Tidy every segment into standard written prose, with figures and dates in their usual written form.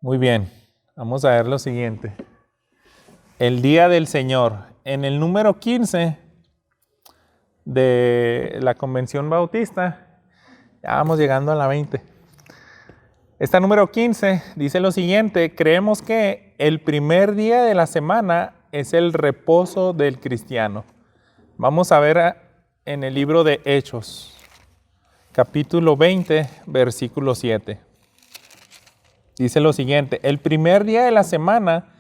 Muy bien, vamos a ver lo siguiente. El día del Señor. En el número 15 de la Convención Bautista, ya vamos llegando a la 20. Esta número 15 dice lo siguiente: creemos que el primer día de la semana es el reposo del cristiano. Vamos a ver en el libro de Hechos, capítulo 20, versículo 7. Dice lo siguiente: el primer día de la semana,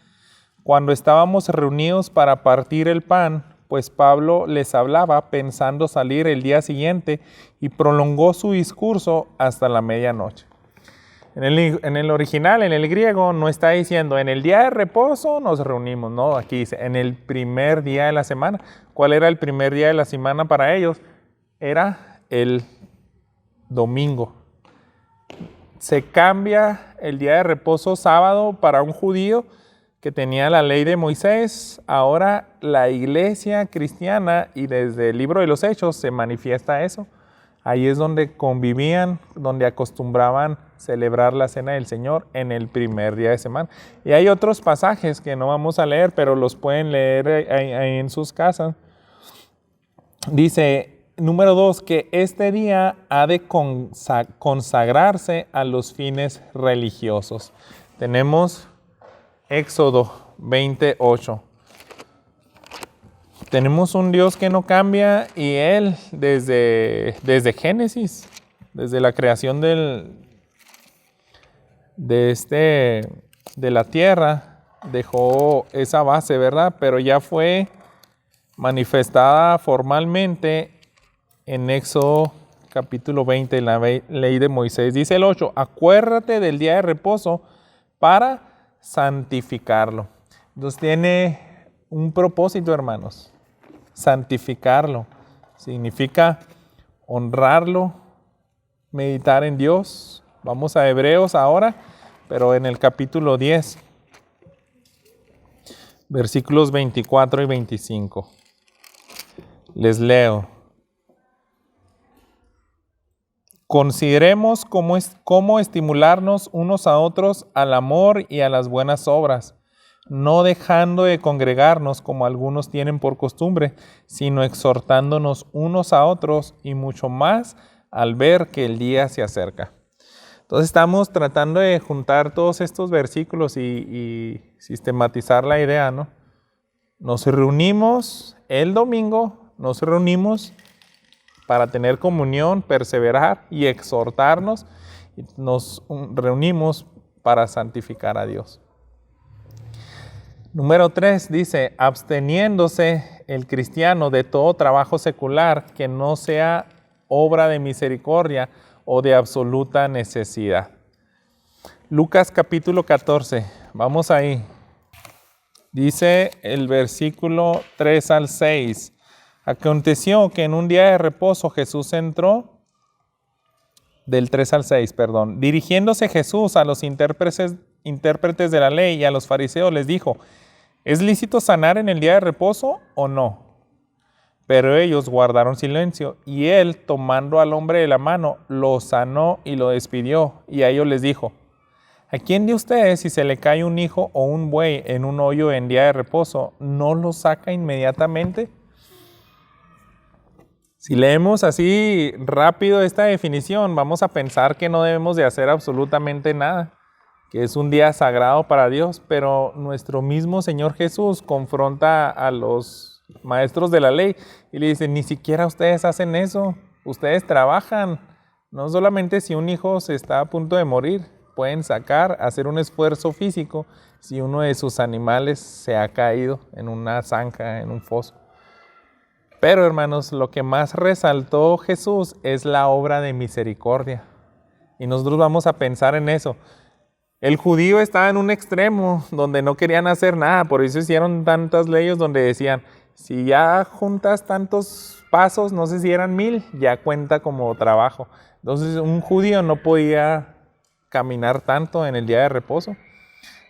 cuando estábamos reunidos para partir el pan, pues Pablo les hablaba pensando salir el día siguiente y prolongó su discurso hasta la medianoche. En el original, en el griego, no está diciendo en el día de reposo nos reunimos, no, aquí dice en el primer día de la semana. ¿Cuál era el primer día de la semana para ellos? Era el domingo. Se cambia el día de reposo sábado para un judío que tenía la ley de Moisés. Ahora la iglesia cristiana, y desde el libro de los Hechos se manifiesta eso. Ahí es donde convivían, donde acostumbraban celebrar la cena del Señor en el primer día de semana. Y hay otros pasajes que no vamos a leer, pero los pueden leer ahí en sus casas. Dice, número 2, que este día ha de consagrarse a los fines religiosos. Tenemos Éxodo 28. Tenemos un Dios que no cambia y Él desde Génesis, desde la creación de la tierra, dejó esa base, ¿verdad? Pero ya fue manifestada formalmente en Éxodo capítulo 20, en la ley de Moisés. Dice el 8, acuérdate del día de reposo para santificarlo. Entonces tiene un propósito, hermanos. Santificarlo significa honrarlo, meditar en Dios. Vamos a Hebreos ahora, pero en el capítulo 10, versículos 24 y 25. Les leo. Consideremos cómo estimularnos unos a otros al amor y a las buenas obras, no dejando de congregarnos como algunos tienen por costumbre, sino exhortándonos unos a otros y mucho más al ver que el día se acerca. Entonces estamos tratando de juntar todos estos versículos y sistematizar la idea, ¿no? Nos reunimos el domingo, nos reunimos para tener comunión, perseverar y exhortarnos. Y nos reunimos para santificar a Dios. Número 3 dice, absteniéndose el cristiano de todo trabajo secular que no sea obra de misericordia o de absoluta necesidad. Lucas capítulo 14, vamos ahí. Dice el versículo 3 al 6. Aconteció que en un día de reposo Jesús entró, del 3 al 6, perdón. Dirigiéndose Jesús a los intérpretes de la ley y a los fariseos les dijo, ¿es lícito sanar en el día de reposo o no? Pero ellos guardaron silencio, y él, tomando al hombre de la mano, lo sanó y lo despidió, y a ellos les dijo, ¿a quién de ustedes, si se le cae un hijo o un buey en un hoyo en día de reposo, no lo saca inmediatamente? Si leemos así rápido esta definición, vamos a pensar que no debemos de hacer absolutamente nada, que es un día sagrado para Dios, pero nuestro mismo Señor Jesús confronta a los maestros de la ley y le dice, ni siquiera ustedes hacen eso, ustedes trabajan, no solamente si un hijo se está a punto de morir, pueden hacer un esfuerzo físico si uno de sus animales se ha caído en una zanja, en un foso. Pero hermanos, lo que más resaltó Jesús es la obra de misericordia. Y nosotros vamos a pensar en eso. El judío estaba en un extremo donde no querían hacer nada, por eso hicieron tantas leyes donde decían, si ya juntas tantos pasos, no sé si eran 1000, ya cuenta como trabajo. Entonces un judío no podía caminar tanto en el día de reposo.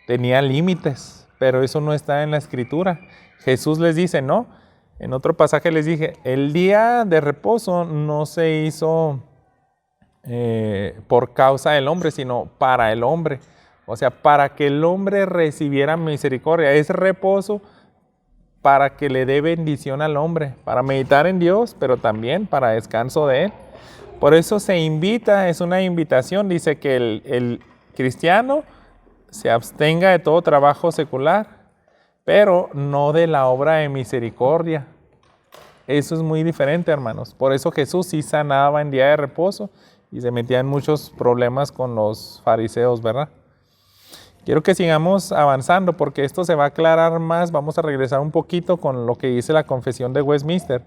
Tenía límites, pero eso no está en la Escritura. Jesús les dice, no. En otro pasaje les dije, el día de reposo no se hizo por causa del hombre, sino para el hombre. O sea, para que el hombre recibiera misericordia. Es reposo para que le dé bendición al hombre, para meditar en Dios, pero también para descanso de Él. Por eso se invita, es una invitación, dice que el cristiano se abstenga de todo trabajo secular, pero no de la obra de misericordia. Eso es muy diferente, hermanos. Por eso Jesús sí sanaba en día de reposo y se metía en muchos problemas con los fariseos, ¿verdad? Quiero que sigamos avanzando porque esto se va a aclarar más. Vamos a regresar un poquito con lo que dice la Confesión de Westminster.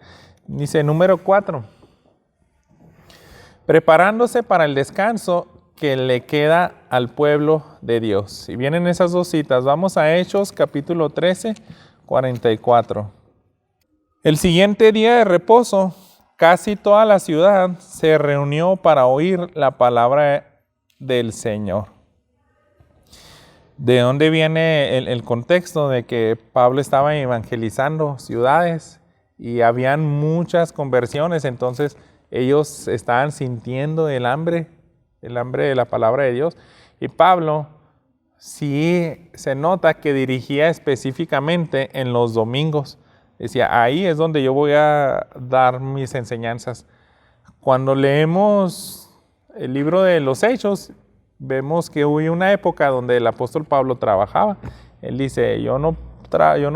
Dice número 4. Preparándose para el descanso que le queda al pueblo de Dios. Y vienen esas dos citas. Vamos a Hechos capítulo 13, 44. El siguiente día de reposo, casi toda la ciudad se reunió para oír la palabra del Señor. ¿De dónde viene el contexto de que Pablo estaba evangelizando ciudades y habían muchas conversiones? Entonces ellos estaban sintiendo el hambre de la palabra de Dios. Y Pablo sí se nota que dirigía específicamente en los domingos. Decía, ahí es donde yo voy a dar mis enseñanzas. Cuando leemos el libro de los Hechos, vemos que hubo una época donde el apóstol Pablo trabajaba. Él dice, yo no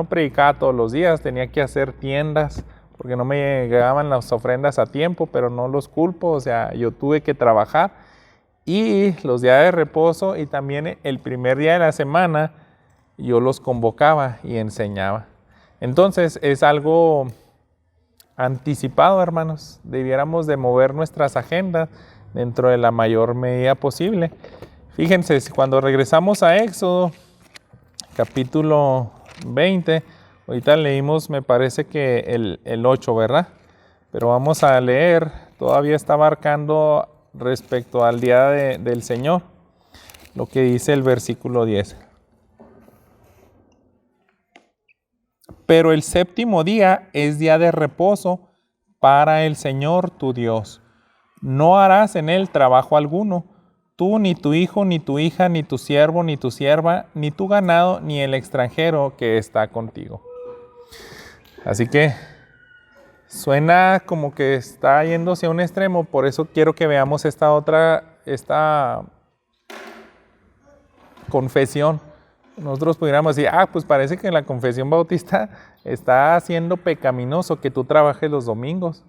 predicaba todos los días, tenía que hacer tiendas porque no me llegaban las ofrendas a tiempo, pero no los culpo, o sea, yo tuve que trabajar. Y los días de reposo y también el primer día de la semana, yo los convocaba y enseñaba. Entonces es algo anticipado, hermanos. Debiéramos de mover nuestras agendas dentro de la mayor medida posible. Fíjense, cuando regresamos a Éxodo, capítulo 20, ahorita leímos, me parece que el 8, ¿verdad? Pero vamos a leer, todavía está abarcando respecto al día del Señor, lo que dice el versículo 10. Pero el séptimo día es día de reposo para el Señor tu Dios. No harás en él trabajo alguno, tú, ni tu hijo, ni tu hija, ni tu siervo, ni tu sierva, ni tu ganado, ni el extranjero que está contigo. Así que suena como que está yéndose a un extremo, por eso quiero que veamos esta confesión. Nosotros pudiéramos decir, pues parece que la confesión bautista está haciendo pecaminoso que tú trabajes los domingos.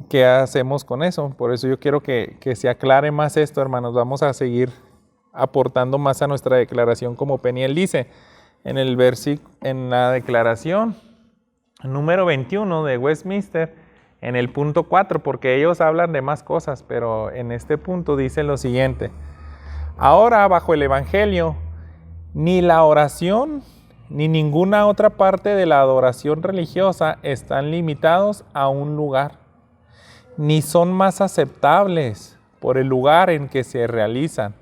¿Qué hacemos con eso? Por eso yo quiero que se aclare más esto, hermanos. Vamos a seguir aportando más a nuestra declaración como Peniel dice en la declaración número 21 de Westminster, en el punto 4, porque ellos hablan de más cosas, pero en este punto dice lo siguiente. Ahora, bajo el Evangelio, ni la oración ni ninguna otra parte de la adoración religiosa están limitados a un lugar, ni son más aceptables por el lugar en que se realizan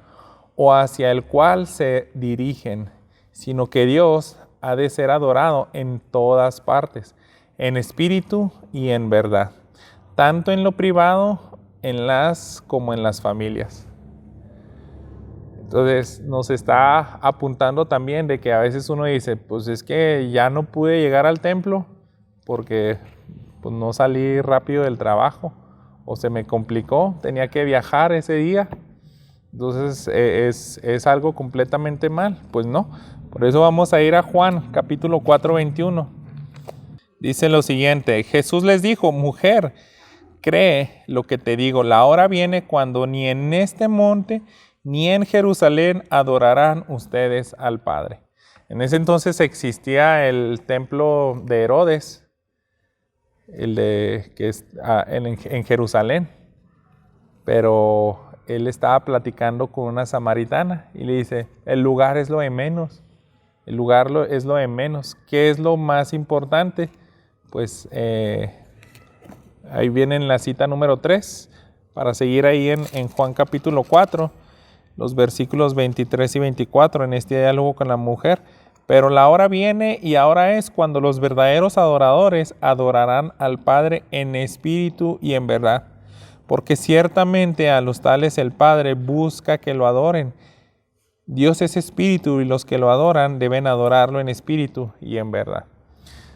o hacia el cual se dirigen, sino que Dios ha de ser adorado en todas partes, en espíritu y en verdad, tanto en lo privado como en las familias. Entonces nos está apuntando también de que a veces uno dice, pues es que ya no pude llegar al templo porque pues, no salí rápido del trabajo o se me complicó, tenía que viajar ese día. Entonces es algo completamente mal. Pues no. Por eso vamos a ir a Juan capítulo 4, 21. Dice lo siguiente, Jesús les dijo, mujer, cree lo que te digo, la hora viene cuando ni en este monte ni en Jerusalén adorarán ustedes al Padre. En ese entonces existía el templo de Herodes, que es en Jerusalén, pero él estaba platicando con una samaritana y le dice, el lugar es lo de menos, el lugar es lo de menos. ¿Qué es lo más importante? Pues ahí viene en la cita número 3, para seguir ahí en Juan capítulo 4, los versículos 23 y 24 en este diálogo con la mujer. Pero la hora viene y ahora es cuando los verdaderos adoradores adorarán al Padre en espíritu y en verdad. Porque ciertamente a los tales el Padre busca que lo adoren Dios es espíritu y los que lo adoran deben adorarlo en espíritu y en verdad.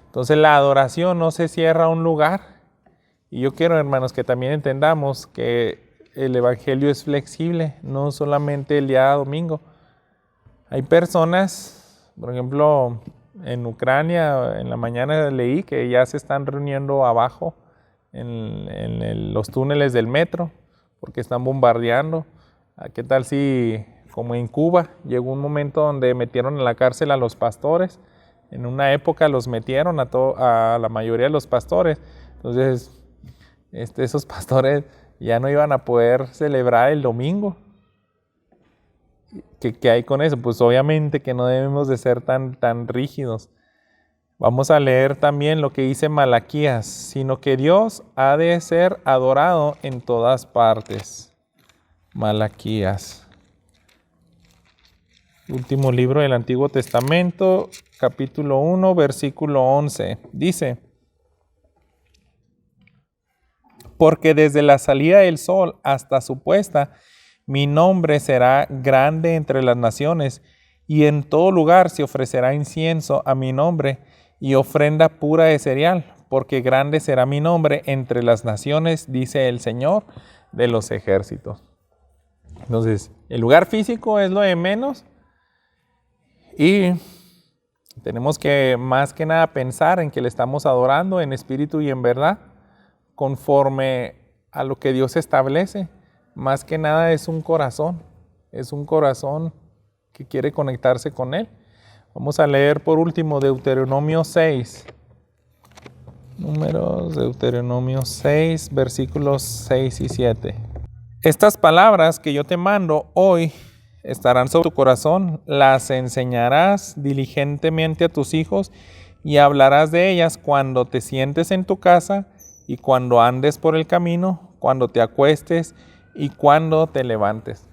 Entonces la adoración no se cierra a un lugar. Y yo quiero, hermanos, que también entendamos que el evangelio es flexible, no solamente el día domingo. Hay personas, por ejemplo, en Ucrania, en la mañana leí que ya se están reuniendo abajo en los túneles del metro porque están bombardeando. ¿Qué tal si, como en Cuba, llegó un momento donde metieron a la cárcel a los pastores? En una época los metieron a la mayoría de los pastores. Entonces, esos pastores ya no iban a poder celebrar el domingo. ¿Qué hay con eso? Pues obviamente que no debemos de ser tan rígidos. Vamos a leer también lo que dice Malaquías, sino que Dios ha de ser adorado en todas partes. Malaquías. Último libro del Antiguo Testamento, capítulo 1, versículo 11. Dice: porque desde la salida del sol hasta su puesta, mi nombre será grande entre las naciones, y en todo lugar se ofrecerá incienso a mi nombre y ofrenda pura de cereal, porque grande será mi nombre entre las naciones, dice el Señor de los ejércitos. Entonces, el lugar físico es lo de menos y tenemos que más que nada pensar en que le estamos adorando en espíritu y en verdad, conforme a lo que Dios establece. Más que nada es un corazón que quiere conectarse con Él. Vamos a leer por último Deuteronomio 6. Deuteronomio 6, versículos 6 y 7. Estas palabras que yo te mando hoy estarán sobre tu corazón, las enseñarás diligentemente a tus hijos y hablarás de ellas cuando te sientes en tu casa y cuando andes por el camino, cuando te acuestes y cuando te levantes.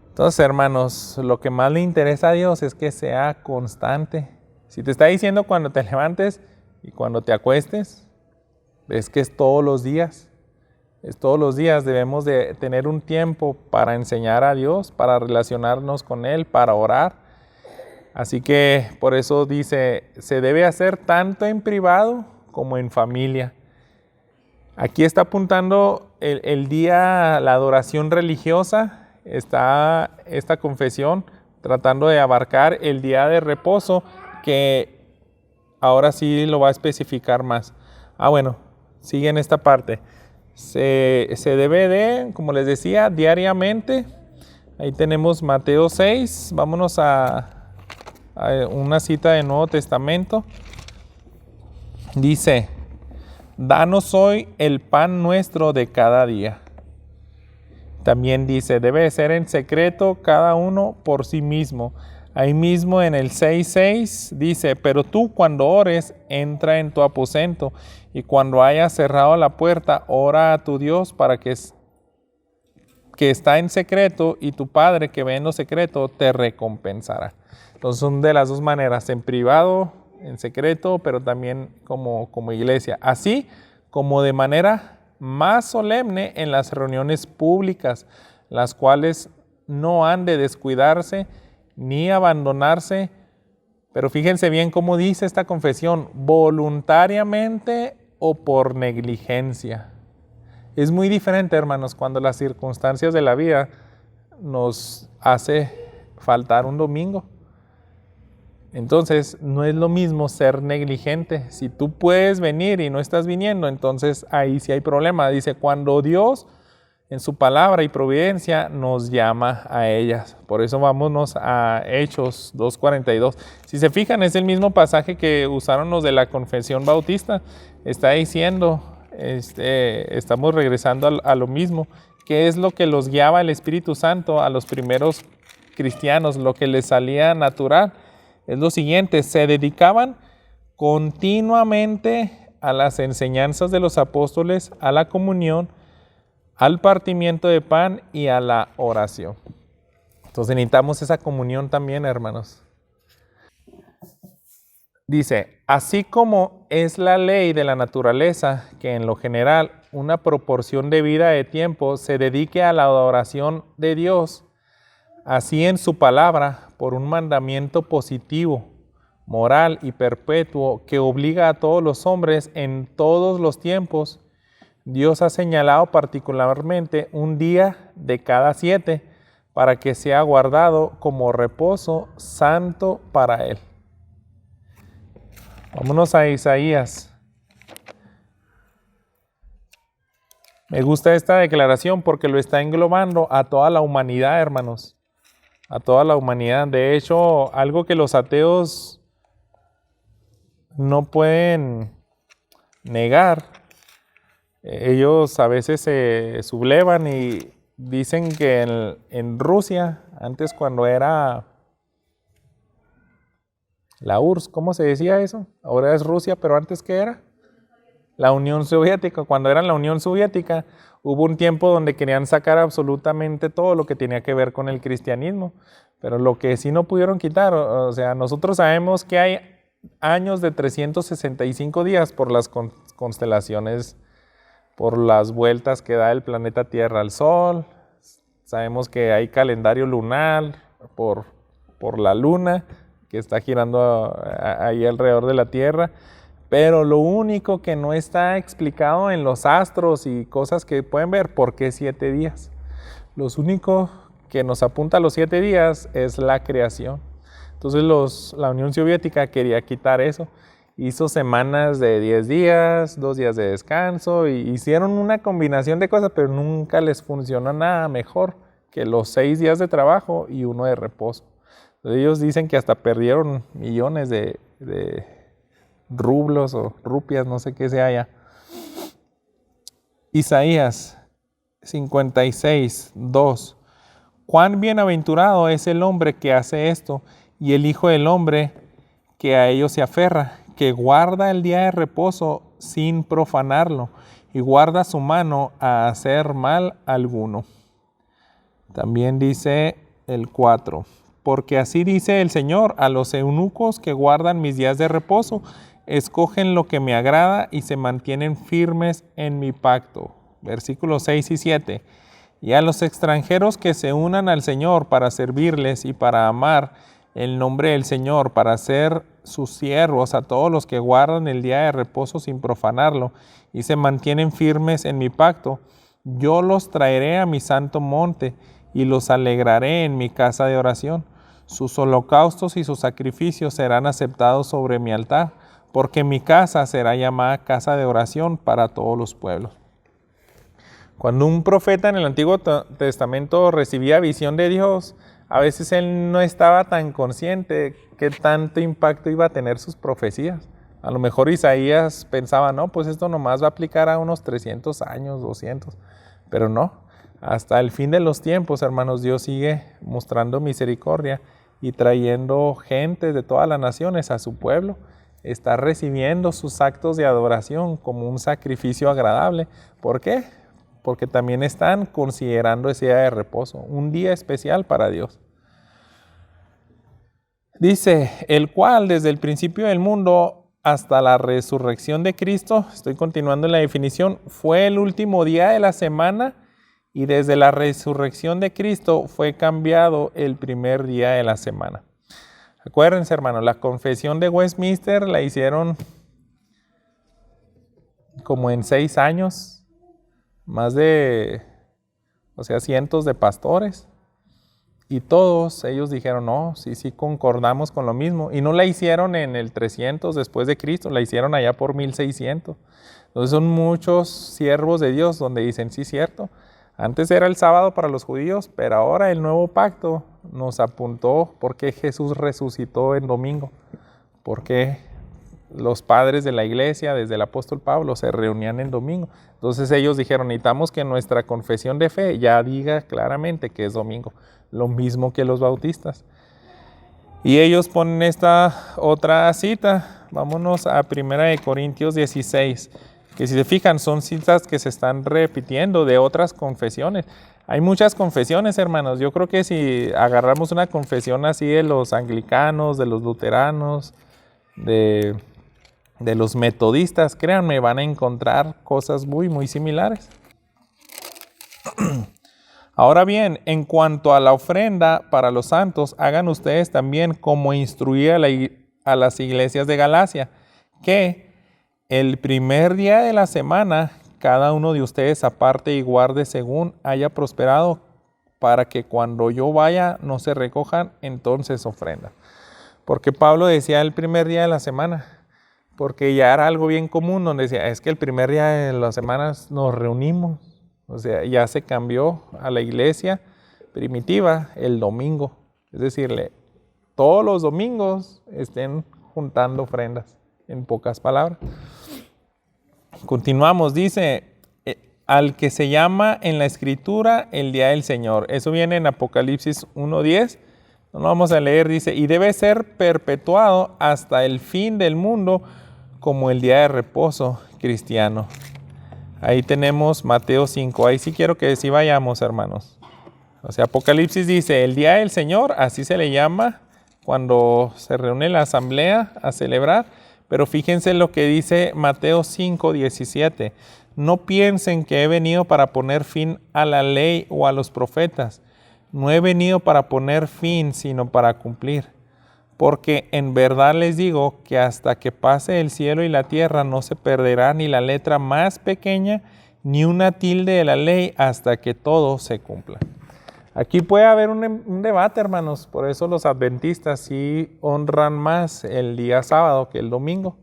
Entonces, hermanos, lo que más le interesa a Dios es que sea constante. Si te está diciendo cuando te levantes y cuando te acuestes, es que es todos los días. Es todos los días. Debemos de tener un tiempo para enseñar a Dios, para relacionarnos con Él, para orar. Así que por eso dice, se debe hacer tanto en privado como en familia. Aquí está apuntando el día, la adoración religiosa. Está esta confesión tratando de abarcar el día de reposo, que ahora sí lo va a especificar más. Bueno, sigue en esta parte. Se debe de, como les decía, diariamente. Ahí tenemos Mateo 6. Vámonos a una cita del Nuevo Testamento. Dice: danos hoy el pan nuestro de cada día. También dice, debe ser en secreto cada uno por sí mismo. Ahí mismo en el 6:6 dice, pero tú cuando ores, entra en tu aposento, y cuando hayas cerrado la puerta, ora a tu Dios para que está en secreto, y tu Padre que ve en lo secreto te recompensará. Entonces son de las dos maneras, en privado, en secreto, pero también como iglesia. Así como de manera más solemne en las reuniones públicas, las cuales no han de descuidarse ni abandonarse, pero fíjense bien cómo dice esta confesión, voluntariamente o por negligencia. Es muy diferente, hermanos, cuando las circunstancias de la vida nos hace faltar un domingo. Entonces, no es lo mismo ser negligente. Si tú puedes venir y no estás viniendo, entonces ahí sí hay problema. Dice, cuando Dios en su palabra y providencia nos llama a ellas. Por eso vámonos a Hechos 2:42. Si se fijan, es el mismo pasaje que usaron los de la confesión bautista. Está diciendo, estamos regresando a lo mismo. ¿Qué es lo que los guiaba el Espíritu Santo a los primeros cristianos? Lo que les salía natural. Es lo siguiente, se dedicaban continuamente a las enseñanzas de los apóstoles, a la comunión, al partimiento de pan y a la oración. Entonces necesitamos esa comunión también, hermanos. Dice, así como es la ley de la naturaleza, que en lo general una proporción debida de tiempo se dedique a la adoración de Dios, así en su palabra, por un mandamiento positivo, moral y perpetuo que obliga a todos los hombres en todos los tiempos, Dios ha señalado particularmente un día de cada 7 para que sea guardado como reposo santo para Él. Vámonos a Isaías. Me gusta esta declaración porque lo está englobando a toda la humanidad, hermanos. A toda la humanidad. De hecho, algo que los ateos no pueden negar, ellos a veces se sublevan y dicen que en Rusia, antes cuando era la URSS, ¿cómo se decía eso? Ahora es Rusia, pero antes ¿qué era? La Unión Soviética. Cuando era la Unión Soviética, hubo un tiempo donde querían sacar absolutamente todo lo que tenía que ver con el cristianismo, pero lo que sí no pudieron quitar, o sea, nosotros sabemos que hay años de 365 días por las constelaciones, por las vueltas que da el planeta Tierra al Sol. Sabemos que hay calendario lunar por la luna que está girando ahí alrededor de la Tierra, pero lo único que no está explicado en los astros y cosas que pueden ver, ¿por qué 7 días? Lo único que nos apunta a los 7 días es la creación. Entonces la Unión Soviética quería quitar eso. Hizo semanas de 10 días, 2 días de descanso, y hicieron una combinación de cosas, pero nunca les funcionó nada mejor que los 6 días de trabajo y 1 de reposo. Entonces ellos dicen que hasta perdieron millones de rublos o rupias, no sé qué sea ya. Isaías 56, 2. Cuán bienaventurado es el hombre que hace esto, y el hijo del hombre que a ello se aferra, que guarda el día de reposo sin profanarlo, y guarda su mano a hacer mal alguno. También dice el 4. Porque así dice el Señor a los eunucos que guardan mis días de reposo, escogen lo que me agrada y se mantienen firmes en mi pacto. Versículos 6 y 7. Y a los extranjeros que se unan al Señor para servirles y para amar el nombre del Señor, para ser sus siervos, a todos los que guardan el día de reposo sin profanarlo y se mantienen firmes en mi pacto, yo los traeré a mi santo monte y los alegraré en mi casa de oración. Sus holocaustos y sus sacrificios serán aceptados sobre mi altar, porque mi casa será llamada casa de oración para todos los pueblos. Cuando un profeta en el Antiguo Testamento recibía visión de Dios, a veces él no estaba tan consciente qué tanto impacto iba a tener sus profecías. A lo mejor Isaías pensaba, no, pues esto nomás va a aplicar a unos 300 años, 200, pero no. Hasta el fin de los tiempos, hermanos, Dios sigue mostrando misericordia y trayendo gente de todas las naciones a su pueblo. Está recibiendo sus actos de adoración como un sacrificio agradable. ¿Por qué? Porque también están considerando ese día de reposo, un día especial para Dios. Dice, el cual desde el principio del mundo hasta la resurrección de Cristo, estoy continuando en la definición, fue el último día de la semana, y desde la resurrección de Cristo fue cambiado el primer día de la semana. Acuérdense, hermanos, la confesión de Westminster la hicieron como en 6 años, más de, cientos de pastores, y todos ellos dijeron, no, sí concordamos con lo mismo, y no la hicieron en el 300 después de Cristo, la hicieron allá por 1600. Entonces son muchos siervos de Dios donde dicen, sí, cierto, antes era el sábado para los judíos, pero ahora el nuevo pacto nos apuntó por qué Jesús resucitó en domingo, porque los padres de la iglesia, desde el apóstol Pablo, se reunían en domingo. Entonces ellos dijeron, necesitamos que nuestra confesión de fe ya diga claramente que es domingo, lo mismo que los bautistas. Y ellos ponen esta otra cita, vámonos a 1 Corintios 16, que si se fijan son citas que se están repitiendo de otras confesiones. Hay muchas confesiones, hermanos. Yo creo que si agarramos una confesión así de los anglicanos, de los luteranos, de los metodistas, créanme, van a encontrar cosas muy, muy similares. Ahora bien, en cuanto a la ofrenda para los santos, hagan ustedes también como instruí a las iglesias de Galacia, que el primer día de la semana cada uno de ustedes aparte y guarde según haya prosperado, para que cuando yo vaya no se recojan entonces ofrendas. Porque Pablo decía el primer día de la semana, porque ya era algo bien común donde decía, es que el primer día de las semanas nos reunimos. O sea, ya se cambió a la iglesia primitiva el domingo. Es decir, todos los domingos estén juntando ofrendas, en pocas palabras. Continuamos, dice, al que se llama en la escritura el día del Señor. Eso viene en Apocalipsis 1:10. No lo vamos a leer, dice, y debe ser perpetuado hasta el fin del mundo como el día de reposo cristiano. Ahí tenemos Mateo 5. Ahí sí quiero que sí vayamos, hermanos. O sea, Apocalipsis dice, el día del Señor, así se le llama cuando se reúne la asamblea a celebrar. Pero fíjense lo que dice Mateo 5:17. No piensen que he venido para poner fin a la ley o a los profetas. No he venido para poner fin, sino para cumplir. Porque en verdad les digo que hasta que pase el cielo y la tierra no se perderá ni la letra más pequeña ni una tilde de la ley hasta que todo se cumpla. Aquí puede haber un debate, hermanos. Por eso los adventistas sí honran más el día sábado que el domingo.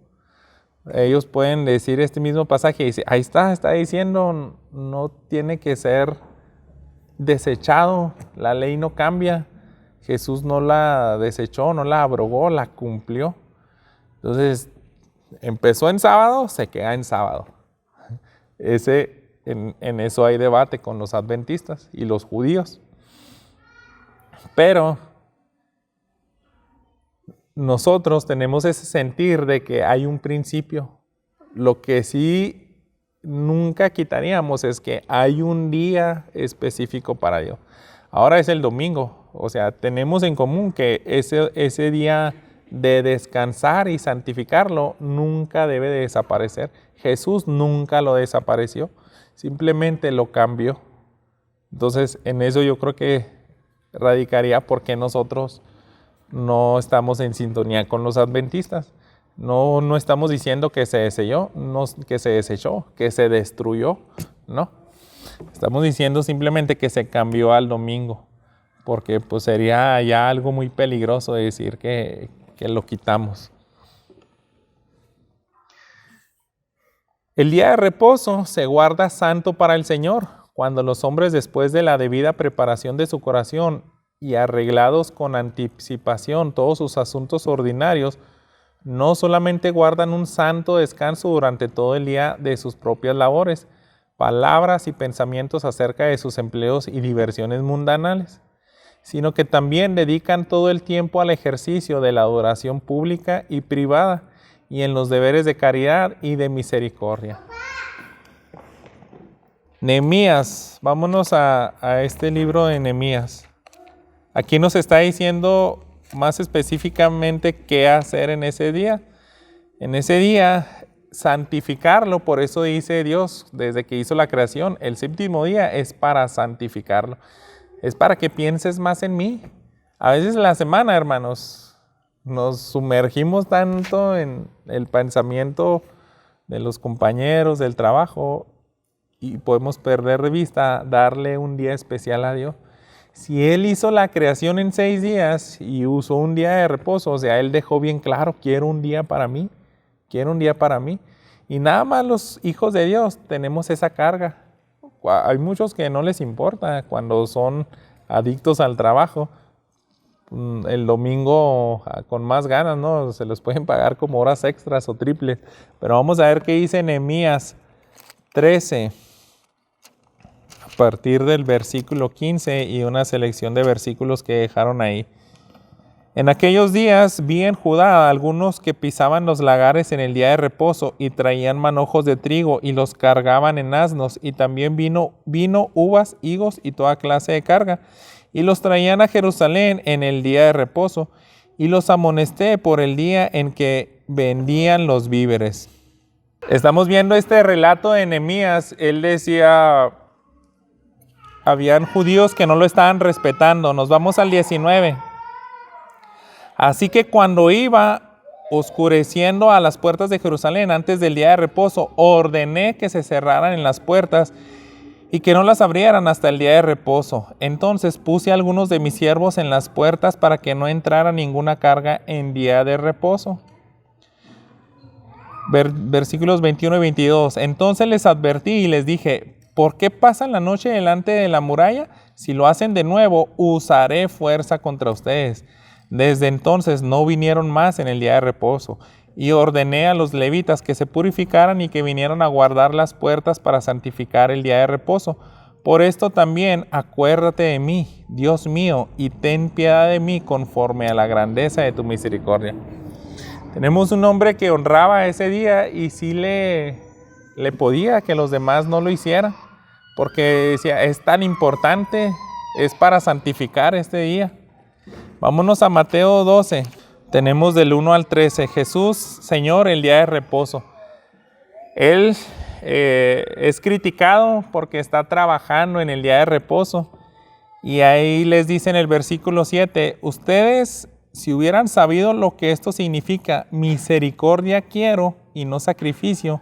Ellos pueden decir este mismo pasaje y dice, ahí está diciendo, no tiene que ser desechado, la ley no cambia, Jesús no la desechó, no la abrogó, la cumplió. Entonces, empezó en sábado, se queda en sábado. En eso hay debate con los adventistas y los judíos. Pero nosotros tenemos ese sentir de que hay un principio. Lo que sí nunca quitaríamos es que hay un día específico para Dios. Ahora es el domingo, o sea, tenemos en común que ese día de descansar y santificarlo nunca debe de desaparecer. Jesús nunca lo desapareció, simplemente lo cambió. Entonces, en eso yo creo que radicaría por qué nosotros no estamos en sintonía con los adventistas. No estamos diciendo que se desechó, que se destruyó, no. Estamos diciendo simplemente que se cambió al domingo, porque pues sería ya algo muy peligroso de decir que lo quitamos. El día de reposo se guarda santo para el Señor, cuando los hombres después de la debida preparación de su corazón y arreglados con anticipación todos sus asuntos ordinarios, no solamente guardan un santo descanso durante todo el día de sus propias labores, palabras y pensamientos acerca de sus empleos y diversiones mundanales, sino que también dedican todo el tiempo al ejercicio de la adoración pública y privada y en los deberes de caridad y de misericordia. Nehemías, vámonos a este libro de Nehemías. Aquí nos está diciendo más específicamente qué hacer en ese día. En ese día, santificarlo, por eso dice Dios, desde que hizo la creación, el séptimo día es para santificarlo. Es para que pienses más en mí. A veces en la semana, hermanos, nos sumergimos tanto en el pensamiento de los compañeros, del trabajo, y podemos perder de vista darle un día especial a Dios. Si Él hizo la creación en 6 días y usó un día de reposo, o sea, Él dejó bien claro, quiero un día para mí, quiero un día para mí. Y nada más los hijos de Dios tenemos esa carga. Hay muchos que no les importa cuando son adictos al trabajo. El domingo con más ganas, ¿no? Se les pueden pagar como horas extras o triples. Pero vamos a ver qué dice Nehemías 13. A partir del versículo 15 y una selección de versículos que dejaron ahí. En aquellos días vi en Judá algunos que pisaban los lagares en el día de reposo y traían manojos de trigo y los cargaban en asnos, y también vino, uvas, higos y toda clase de carga, y los traían a Jerusalén en el día de reposo, y los amonesté por el día en que vendían los víveres. Estamos viendo este relato de Nehemías. Él decía, habían judíos que no lo estaban respetando. Nos vamos al 19. Así que cuando iba oscureciendo a las puertas de Jerusalén antes del día de reposo, ordené que se cerraran en las puertas y que no las abrieran hasta el día de reposo. Entonces puse a algunos de mis siervos en las puertas para que no entrara ninguna carga en día de reposo. Versículos 21 y 22. Entonces les advertí y les dije: ¿por qué pasan la noche delante de la muralla? Si lo hacen de nuevo, usaré fuerza contra ustedes. Desde entonces no vinieron más en el día de reposo. Y ordené a los levitas que se purificaran y que vinieran a guardar las puertas para santificar el día de reposo. Por esto también acuérdate de mí, Dios mío, y ten piedad de mí conforme a la grandeza de tu misericordia. Tenemos un hombre que honraba ese día y sí le podía que los demás no lo hicieran, porque decía, es tan importante, es para santificar este día. Vámonos a Mateo 12, tenemos del 1 al 13. Jesús, Señor, el día de reposo. Él es criticado porque está trabajando en el día de reposo. Y ahí les dice en el versículo 7, ustedes, si hubieran sabido lo que esto significa, misericordia quiero y no sacrificio,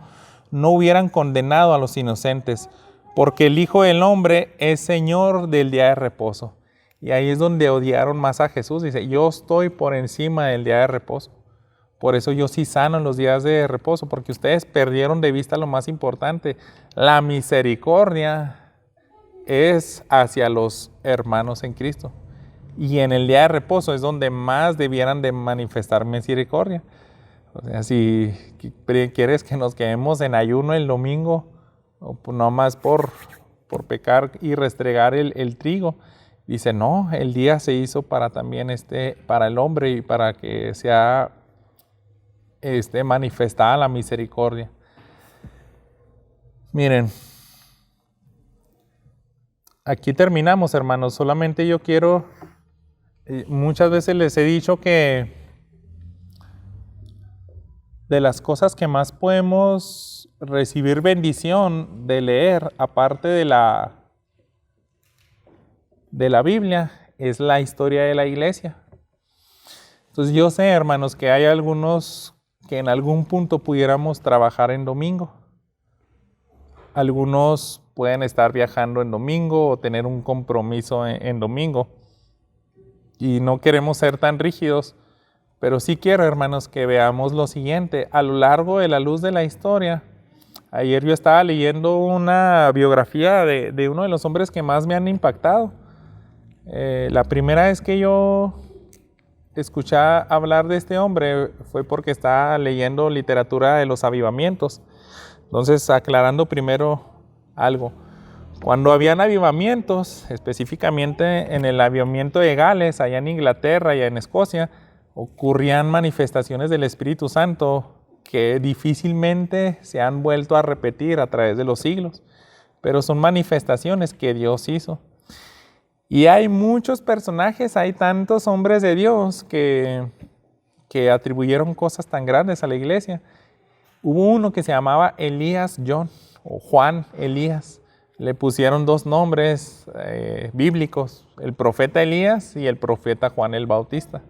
no hubieran condenado a los inocentes, porque el Hijo del Hombre es Señor del día de reposo. Y ahí es donde odiaron más a Jesús. Dice, yo estoy por encima del día de reposo. Por eso yo sí sano en los días de reposo, porque ustedes perdieron de vista lo más importante. La misericordia es hacia los hermanos en Cristo. Y en el día de reposo es donde más debieran de manifestar misericordia. O sea, si quieres que nos quedemos en ayuno el domingo, o no más por pecar y restregar el trigo, dice, no, el día se hizo para también para el hombre y para que sea manifestada la misericordia. Miren, aquí terminamos, hermanos. Solamente yo quiero, muchas veces les he dicho que de las cosas que más podemos recibir bendición de leer, aparte de la Biblia, es la historia de la iglesia. Entonces yo sé, hermanos, que hay algunos que en algún punto pudiéramos trabajar en domingo. Algunos pueden estar viajando en domingo o tener un compromiso en domingo. Y no queremos ser tan rígidos, pero sí quiero, hermanos, que veamos lo siguiente. A lo largo de la luz de la historia, ayer yo estaba leyendo una biografía de uno de los hombres que más me han impactado. La primera vez que yo escuché hablar de este hombre fue porque estaba leyendo literatura de los avivamientos. Entonces, aclarando primero algo. Cuando habían avivamientos, específicamente en el avivamiento de Gales, allá en Inglaterra y en Escocia, ocurrían manifestaciones del Espíritu Santo que difícilmente se han vuelto a repetir a través de los siglos, pero son manifestaciones que Dios hizo. Y hay muchos personajes, hay tantos hombres de Dios que atribuyeron cosas tan grandes a la iglesia. Hubo uno que se llamaba Elías John, o Juan Elías. Le pusieron dos nombres bíblicos, el profeta Elías y el profeta Juan el Bautista.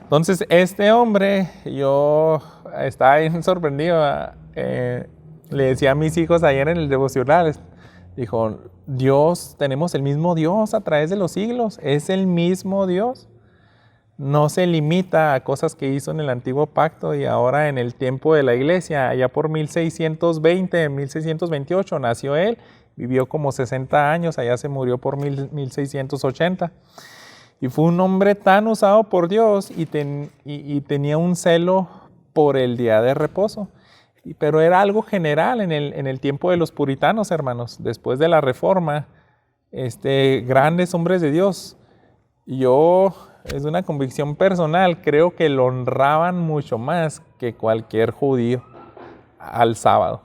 Entonces, este hombre, yo estaba bien sorprendido. Le decía a mis hijos ayer en el devocional, dijo, Dios, tenemos el mismo Dios a través de los siglos, es el mismo Dios. No se limita a cosas que hizo en el antiguo pacto y ahora en el tiempo de la iglesia. Allá por 1620, 1628 nació él, vivió como 60 años, allá se murió por 1680. Y fue un hombre tan usado por Dios y tenía un celo por el día de reposo. Pero era algo general en el tiempo de los puritanos, hermanos. Después de la Reforma, grandes hombres de Dios. Yo, es una convicción personal, creo que lo honraban mucho más que cualquier judío al sábado.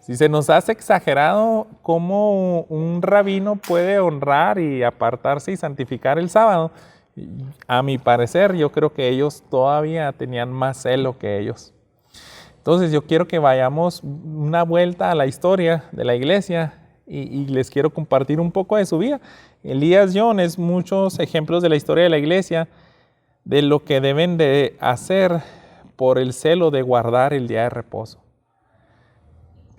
Si se nos hace exagerado cómo un rabino puede honrar y apartarse y santificar el sábado, a mi parecer, yo creo que ellos todavía tenían más celo que ellos. Entonces yo quiero que vayamos una vuelta a la historia de la iglesia y les quiero compartir un poco de su vida. Elías John es muchos ejemplos de la historia de la iglesia de lo que deben de hacer por el celo de guardar el día de reposo.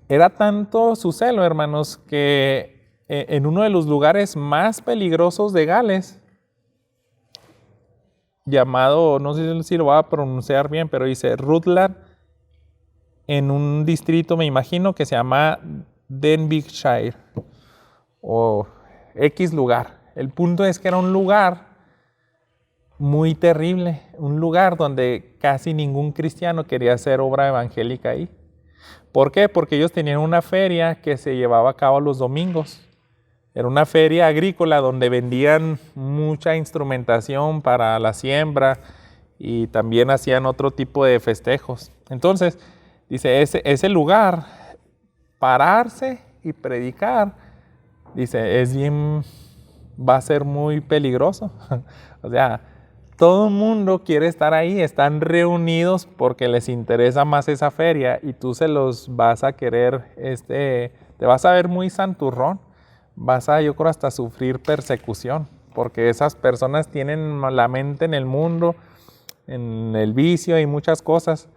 Era tanto su celo, hermanos, que en uno de los lugares más peligrosos de Gales, llamado, no sé si lo voy a pronunciar bien, pero dice Rutland, en un distrito, me imagino, que se llama Denbighshire, o X lugar. El punto es que era un lugar muy terrible, un lugar donde casi ningún cristiano quería hacer obra evangélica ahí. ¿Por qué? Porque ellos tenían una feria que se llevaba a cabo los domingos. Era una feria agrícola donde vendían mucha instrumentación para la siembra y también hacían otro tipo de festejos. Entonces, dice, ese lugar, pararse y predicar, dice, va a ser muy peligroso. O sea, todo el mundo quiere estar ahí, están reunidos porque les interesa más esa feria y tú se los vas a querer, te vas a ver muy santurrón, vas a, yo creo, hasta sufrir persecución, porque esas personas tienen la mente en el mundo, en el vicio y muchas cosas.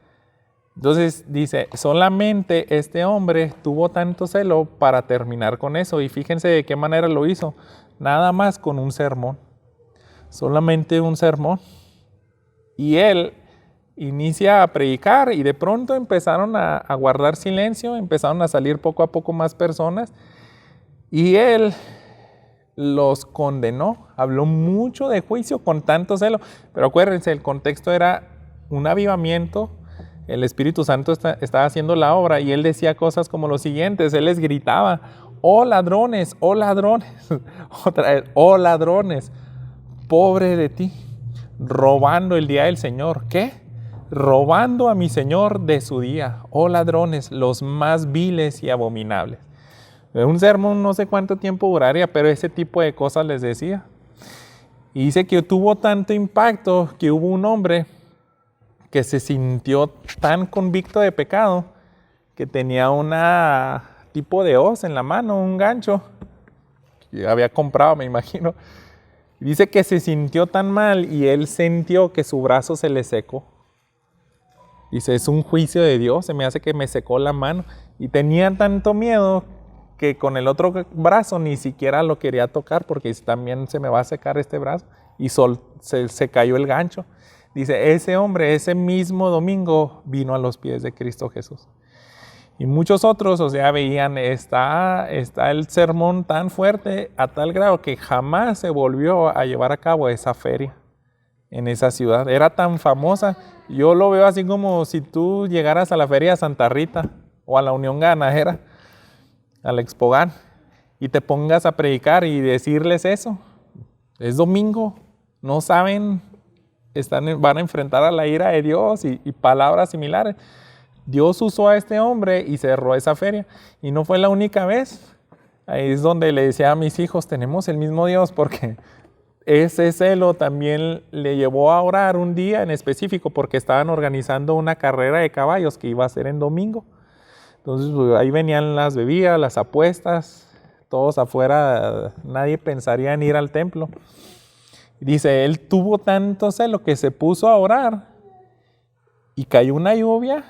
Entonces dice, solamente este hombre tuvo tanto celo para terminar con eso, y fíjense de qué manera lo hizo, nada más con un sermón. Solamente un sermón. Y él inicia a predicar y de pronto empezaron a guardar silencio, empezaron a salir poco a poco más personas y él los condenó, habló mucho de juicio con tanto celo. Pero acuérdense, el contexto era un avivamiento, el Espíritu Santo estaba haciendo la obra y él decía cosas como lo siguientes, él les gritaba, ¡oh ladrones, oh ladrones! Otra vez, ¡oh ladrones! Pobre de ti, robando el día del Señor. ¿Qué? Robando a mi Señor de su día. Oh ladrones, los más viles y abominables. Un sermón no sé cuánto tiempo duraría, pero ese tipo de cosas les decía. Y dice que tuvo tanto impacto que hubo un hombre que se sintió tan convicto de pecado que tenía una tipo de hoz en la mano, un gancho que había comprado, me imagino. Dice que se sintió tan mal y él sintió que su brazo se le secó. Dice, es un juicio de Dios, se me hace que me secó la mano. Y tenía tanto miedo que con el otro brazo ni siquiera lo quería tocar porque también se me va a secar este brazo. Y se cayó el gancho. Dice, ese hombre, ese mismo domingo vino a los pies de Cristo Jesús. Y muchos otros, o sea, veían, está el sermón tan fuerte a tal grado que jamás se volvió a llevar a cabo esa feria en esa ciudad. Era tan famosa, yo lo veo así como si tú llegaras a la feria de Santa Rita o a la Unión Ganadera, al Expogan, y te pongas a predicar y decirles eso. Es domingo, no saben, van a enfrentar a la ira de Dios y palabras similares. Dios usó a este hombre y cerró esa feria. Y no fue la única vez. Ahí es donde le decía a mis hijos, tenemos el mismo Dios, porque ese celo también le llevó a orar un día en específico, porque estaban organizando una carrera de caballos que iba a ser en domingo. Entonces pues, ahí venían las bebidas, las apuestas, todos afuera, nadie pensaría en ir al templo. Dice, él tuvo tanto celo que se puso a orar y cayó una lluvia.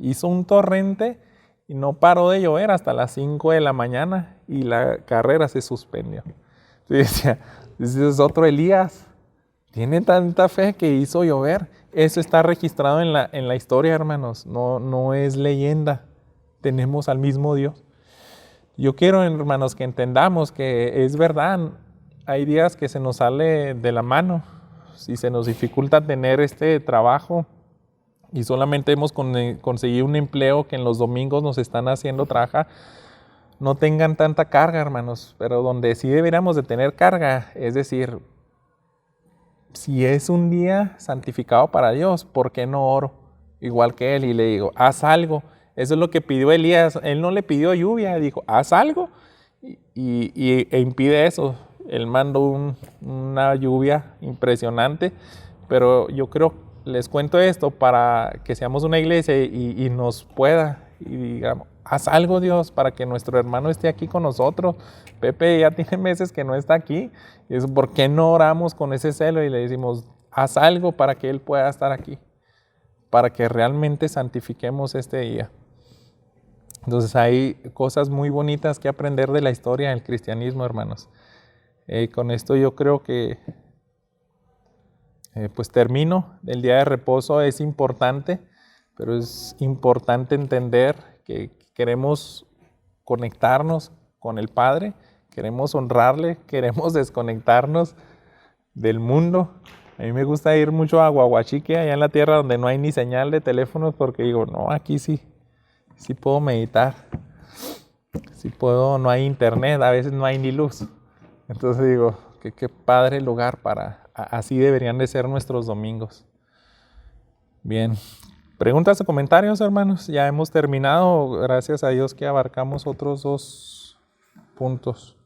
Hizo un torrente y no paró de llover hasta las 5 de la mañana y la carrera se suspendió. Entonces decía, ese es otro Elías. Tiene tanta fe que hizo llover. Eso está registrado en la historia, hermanos. No es leyenda. Tenemos al mismo Dios. Yo quiero, hermanos, que entendamos que es verdad. Hay días que se nos sale de la mano. Si se nos dificulta tener este trabajo, y solamente hemos conseguido un empleo que en los domingos nos están haciendo trabajar, no tengan tanta carga, hermanos, pero donde sí deberíamos de tener carga, es decir, si es un día santificado para Dios, ¿por qué no oro? Igual que él y le digo, haz algo. Eso es lo que pidió Elías, él no le pidió lluvia, dijo, haz algo e impide eso. Él mandó una lluvia impresionante, pero yo creo, les cuento esto para que seamos una iglesia y nos pueda y digamos, haz algo, Dios, para que nuestro hermano esté aquí con nosotros. Pepe ya tiene meses que no está aquí. Y eso, ¿por qué no oramos con ese celo y le decimos, haz algo para que él pueda estar aquí? Para que realmente santifiquemos este día. Entonces hay cosas muy bonitas que aprender de la historia del cristianismo, hermanos. Con esto yo creo que pues termino. El día de reposo es importante, pero es importante entender que queremos conectarnos con el Padre, queremos honrarle, queremos desconectarnos del mundo. A mí me gusta ir mucho a Guaguachique, allá en la tierra donde no hay ni señal de teléfonos, porque digo, no, aquí sí puedo meditar, sí puedo, no hay internet, a veces no hay ni luz. Entonces digo, qué padre lugar así deberían de ser nuestros domingos. Bien, preguntas o comentarios, hermanos. Ya hemos terminado, gracias a Dios que abarcamos otros 2 puntos.